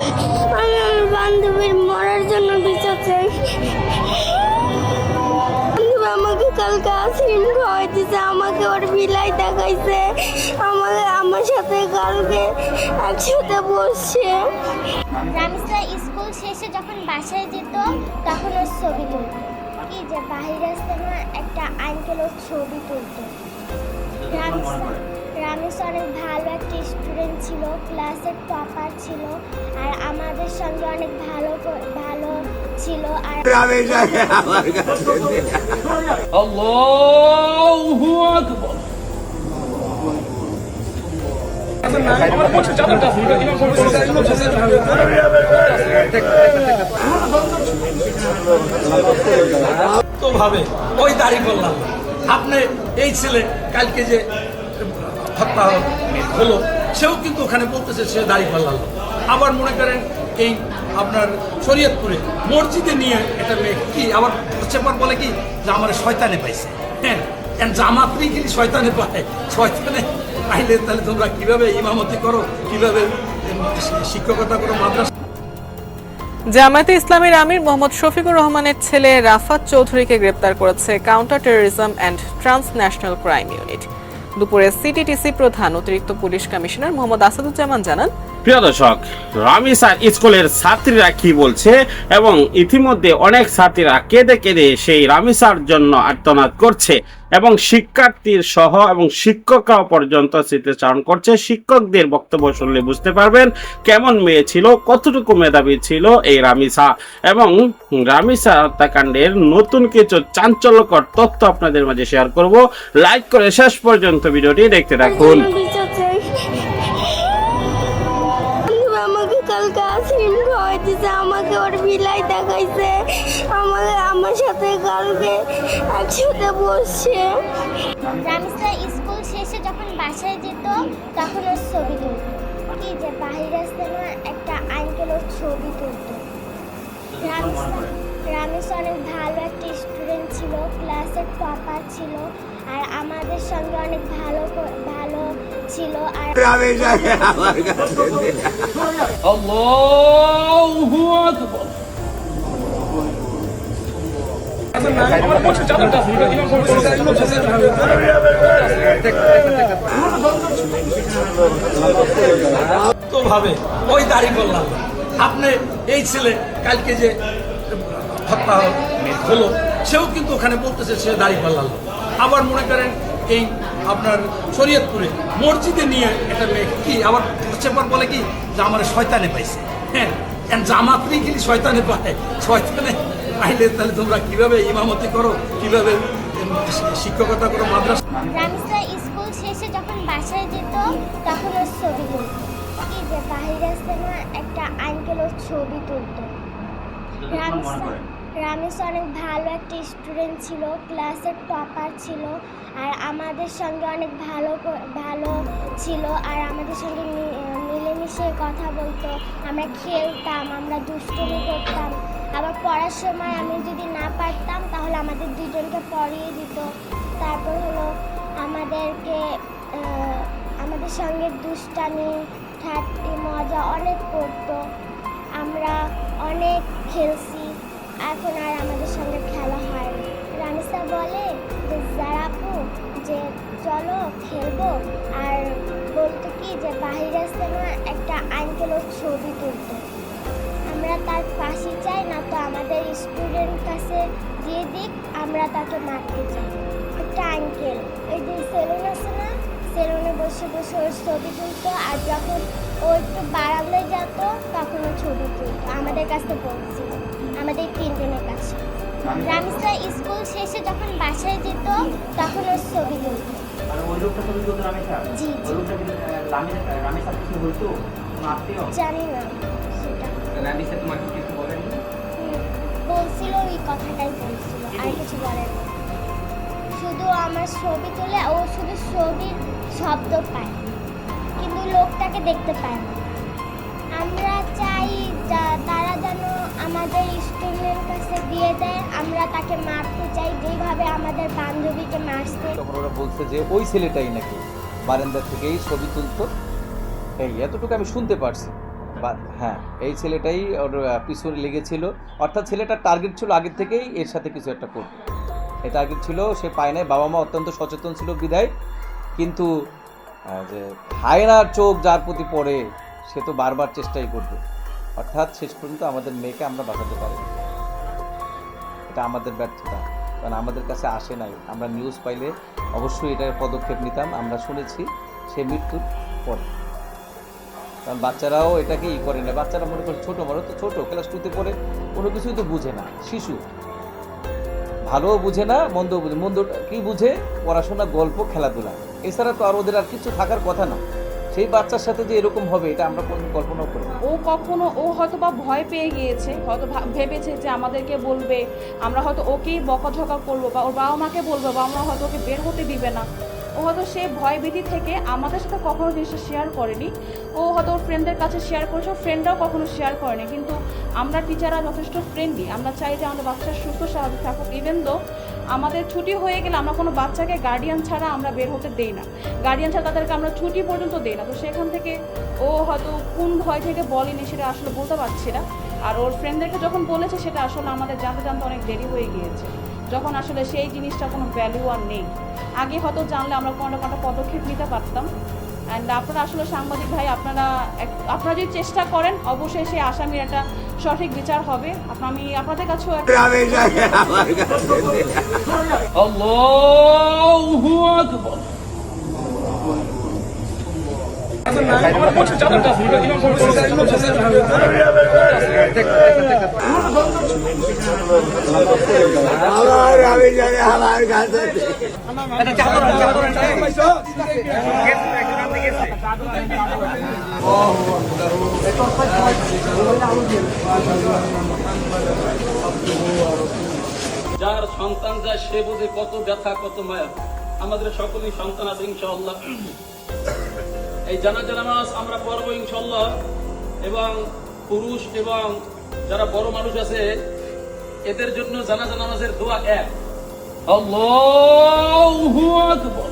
আমি আমার বান্ধবীর মরার জন্য বিচার চাই। বান্ধবী আমাকে কালকে আইসক্রিম খাওয়াই দিছে, আমাকে ওর বিলাই দেখাইছে, আমার সাথে কালকে একসাথে বসছে। রামিসা স্কুল শেষে যখন বাসায় যেত তখন ওর ছবি তুলত, কি যে বাহিরে আসতে না একটা আঙ্কেল ওর ছবি তুলত। রামিসা অনেক ভালো একটা স্টুডেন্ট ছিল, ক্লাসের টপার ছিল, আর আমাদের সঙ্গে অনেক ভালো ছিল। আর আল্লাহু আকবার। তো ভাবে ওই দাড়ি করলাম আপনি এই ছেলে কালকে যে হত্যা হলো সেও কিন্তু ওখানে বলতেছে সে দাড়ি পাল্লাল। আবার মনে করেন এই আপনার শরীয়তপুরে মসজিদে নিয়ে একটা মেয়ে কি আবার চেপার বলে কি যে আমার শয়তানে পাইছে। হ্যাঁ, জামাতই কিন্তু শয়তানে পায়, শয়তানে পাইলে তাহলে তোমরা কিভাবে ইমামতি করো, কিভাবে শিক্ষকতা করো মাদ্রাসা। জামায়াতে ইসলামীর আমির মোহাম্মদ শফিকুর রহমানের ছেলে রাফাত চৌধুরীকে গ্রেপ্তার করেছে counter terrorism and transnational crime unit. দুপুরে সিটিটিসি প্রধান অতিরিক্ত পুলিশ কমিশনার মোহাম্মদ আসাদুজ্জামান জানান, প্রিয় দর্শক, রামিসা স্কুলের ছাত্রীরা কি বলছে এবং ইতিমধ্যে অনেক ছাত্রীরা কেঁদে কেঁদে সেই রামিসার জন্য আর্তনাদ করছে এবং শিক্ষার্থীর সহ এবং শিক্ষকরাও পর্যন্ত স্মৃতিচারণ করছে। শিক্ষকদের বক্তব্য শুনলে বুঝতে পারবেন কেমন মেয়ে ছিল, কতটুকু মেধাবী ছিল এই রামিসা। এবং রামিসা হত্যাকাণ্ডের নতুন কিছু চাঞ্চল্যকর তথ্য আপনাদের মাঝে শেয়ার করব। লাইক করে শেষ পর্যন্ত ভিডিওটি দেখতে থাকুন। আমাকে কালকে আইসক্রিম খাওয়াই দিছে, আমাকে ওর বিলাই দেখাইছে, আমার সাথে কালকে একসাথে বসছে। রামিসা স্কুল শেষে যখন বাসায় যেত তখন ওর ছবি তুলত, কি যে বাহিরে আসতে না একটা আঙ্কেল ওর ছবি তুলত। রামিসা অনেক ভালো একটা স্টুডেন্ট ছিল, ক্লাসের টপার ছিল, আর আমাদের সঙ্গে অনেক ভালো ছিল। আর আল্লাহু আকবার। তো ভাবে ওই দাড়ি করলাম আপনি এই ছেলে কালকে যে হত্যা হলো সেও কিন্তু ওখানে বলতেছে সে দাড়ি পাল্লাল। আবার মনে করেন এই আপনার শরীয়তপুরে মসজিদে নিয়ে একটা মেয়ে কি আবার চেপার বলে কি যে আমার শয়তানে পাইছে। হ্যাঁ, জামাতই কিন্তু শয়তানে পায়, শয়তানে পাইলে তাহলে তোমরা কিভাবে ইমামতি করো, কিভাবে শিক্ষকতা করো মাদ্রাসা। রামিসা স্কুল শেষে যখন বাসায় যেত তখন ওর ছবি তুলত, কি যে বাহিরে আসতে না একটা আঙ্কেল ওর ছবি তুলত। রামিসা অনেক ভালো একটা স্টুডেন্ট ছিল, ক্লাসের টপার ছিল, আর আমাদের সঙ্গে অনেক ভালো ছিল, আর আমাদের সঙ্গে মিলেমিশে কথা বলতো। আমরা খেলতাম, আমরা দুষ্টুমি করতাম, আবার পড়ার সময় আমি যদি না পারতাম তাহলে আমাদের দুজনকে পড়িয়ে দিত। তারপর হলো আমাদের সঙ্গে দুষ্টামি ঠাট্টি মজা অনেক করতো। আমরা অনেক খেলছি, এখন আর আমাদের সঙ্গে খেলা হয় না। রামিসা বলে যে জারাপু যে চলো খেলবো, আর বলতো কি যে বাহিরে আসতে না একটা আঙ্কেল ওর ছবি তুলত। আমরা তার ফাঁসি চাই, না তো আমাদের স্টুডেন্ট কাছে দিয়ে দিক, আমরা তাকে মারতে চাই। একটা আঙ্কেল ওই যে সেলুন আছে না, সেলুনে বসে বসে ওর ছবি তুলতো, আর যখন ও একটু বারান্দায় যেত তখন ও ছবি তুলতো। আমাদের কাছে বলছিল, আমাদের তিনজনের কাছে। রামিসা স্কুল শেষে যখন বাসায় যেত তখন ওর ছবি তুলত। জি জানি না সেটা। বলছিল ওই কথাটাই বলছিল, আর কিছু বলেন না। শুধু আমার ছবি তুলে ও শুধু ছবির শব্দ পায় কিন্তু লোকটাকে দেখতে পায় না। আমরা চাই তারা যেন আমাদের স্টুডেন্টের কাছে দিয়ে দেয়, আমরা তাকে মারতে চাই যেভাবে আমাদের বান্ধবীকে মারছে। তখন ওরা বলছে যে ওই ছেলেটাই নাকি বারান্দা থেকেই ছবি তুলতো, এই এতটুকু আমি শুনতে পারছি। হ্যাঁ, এই ছেলেটাই ওর পিছনে লেগেছিল। অর্থাৎ ছেলেটার টার্গেট ছিল আগের থেকেই এর সাথে কিছু একটা করবে। এই টার্গেট ছিল, সে পায় নাই। বাবা মা অত্যন্ত সচেতন ছিল বিধায়, কিন্তু যে হায়নার চোখ যার প্রতি পড়ে সে তো বারবার চেষ্টাই করবে। অর্থাৎ শেষ পর্যন্ত আমাদের মেয়েকে আমরা বাঁচাতে পারিনি। এটা আমাদের ব্যর্থতা, কারণ আমাদের কাছে আসে নাই। আমরা নিউজ পাইলে অবশ্যই এটার পদক্ষেপ নিতাম। আমরা শুনেছি সে মৃত্যুর পরে, কারণ বাচ্চারাও এটাকে করে না। বাচ্চারা মনে করে ছোটো, বড় তো ছোটো, ক্লাস 2-তে পড়ে, কোনো কিছুই তো বুঝে না। শিশু ভালোও বুঝে না, মন্দও বুঝে। মন্দ কি বুঝে? পড়াশোনা, গল্প, খেলাধুলা, এছাড়া তো আর ওদের আর কিছু থাকার কথা না। সেই বাচ্চার সাথে যে এরকম হবে এটা আমরা কোনো কল্পনাও করি না। ও হয়তো বা ভয় পেয়ে গিয়েছে, হয়তো ভেবেছে যে আমাদেরকে বলবে, আমরা হয়তো ওকেই বকাঝকা করবো বা ওর বাবা মাকে বলবো, বা আমরা হয়তো ওকে বের হতে দিবে না। ও হয়তো সে ভয়ভীতি থেকে আমাদের সাথে কখনো জিনিসটা শেয়ার করেনি। ও হয়তো ওর ফ্রেন্ডদের কাছে শেয়ার করেছে, ওর ফ্রেন্ডরাও কখনো শেয়ার করেনি। কিন্তু আমরা টিচাররা যথেষ্ট ফ্রেন্ডলি, আমরা চাই যে আমাদের বাচ্চা সুস্থ স্বাভাবিক থাকুক। ইভেন দো আমাদের ছুটি হয়ে গেলে আমরা কোনো বাচ্চাকে গার্ডিয়ান ছাড়া আমরা বের হতে দেই না, গার্ডিয়ান ছাড়া তাদেরকে আমরা ছুটি পর্যন্ত দেই না। তো সেখান থেকে ও হয়তো কোন ভয় থেকে বলেনি সেটা আসলে বলতে পারছি না। আর ওর ফ্রেন্ডদেরকে যখন বলেছে সেটা আসলে আমাদের জানতে জানতে অনেক দেরি হয়ে গিয়েছে, যখন আসলে সেই জিনিসটা কোনো ভ্যালু আর নেই। আগে হয়তো জানলে আমরা কোনো পদক্ষেপ নিতে পারতাম। অ্যান্ড আপনারা আসলে সাংবাদিক ভাই, আপনারা যদি চেষ্টা করেন অবশ্যই সেই আসামির একটা সঠিক বিচার হবে। আমি আপনাদের কাছেও আল্লাহু আকবার। যার সন্তান যায় সে বুঝে কত ব্যথা, কত মায়া। আমাদের সকলেই সন্তান আছে ইনশাআল্লাহ। এই জানাজা নামাজ আমরা পড়বো ইনশাআল্লাহ, এবং পুরুষ এবং যারা বড় মানুষ আছে এদের জন্য জানাজা নামাজের দোয়া এক, আল্লাহু আকবার।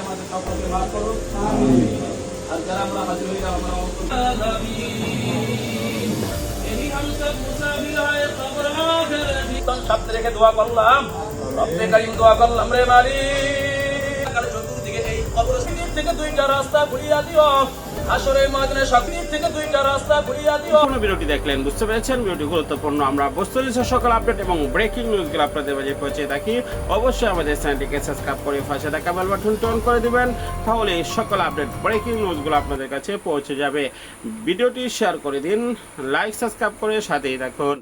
আমাদের সকলকে মাফ করুন, আমিন। আর যারা আমরা হাজির হইলাম আমরা সামনে রেখে দোয়া করলাম, রব্বে কারীম দোয়া করলাম, রে মালিক চতুর্দিকে এই কবরস্থান থেকে দুইটা রাস্তা ঘুরিয়ে দিও, আসরের ময়দানে সবদিক থেকে দুইটা রাস্তা ঘুরিয়ে দিও। পুরো ভিডিওটি দেখলেন, বুঝতে পেরেছেন ভিডিওটি গুরুত্বপূর্ণ। আমরা বস্তুনিষ্ঠ সকল আপডেট এবং ব্রেকিং নিউজগুলো আপনাদের মাঝে পৌঁছে থাকি। অবশ্যই আমাদের চ্যানেলটিকে সাবস্ক্রাইব করে পাশে থাকা বেল বাটনটি অন করে দিবেন, তাহলে সকল আপডেট ব্রেকিং নিউজগুলো আপনাদের কাছে পৌঁছে যাবে। ভিডিওটি শেয়ার করে দিন, লাইক সাবস্ক্রাইব করে সাথেই থাকুন।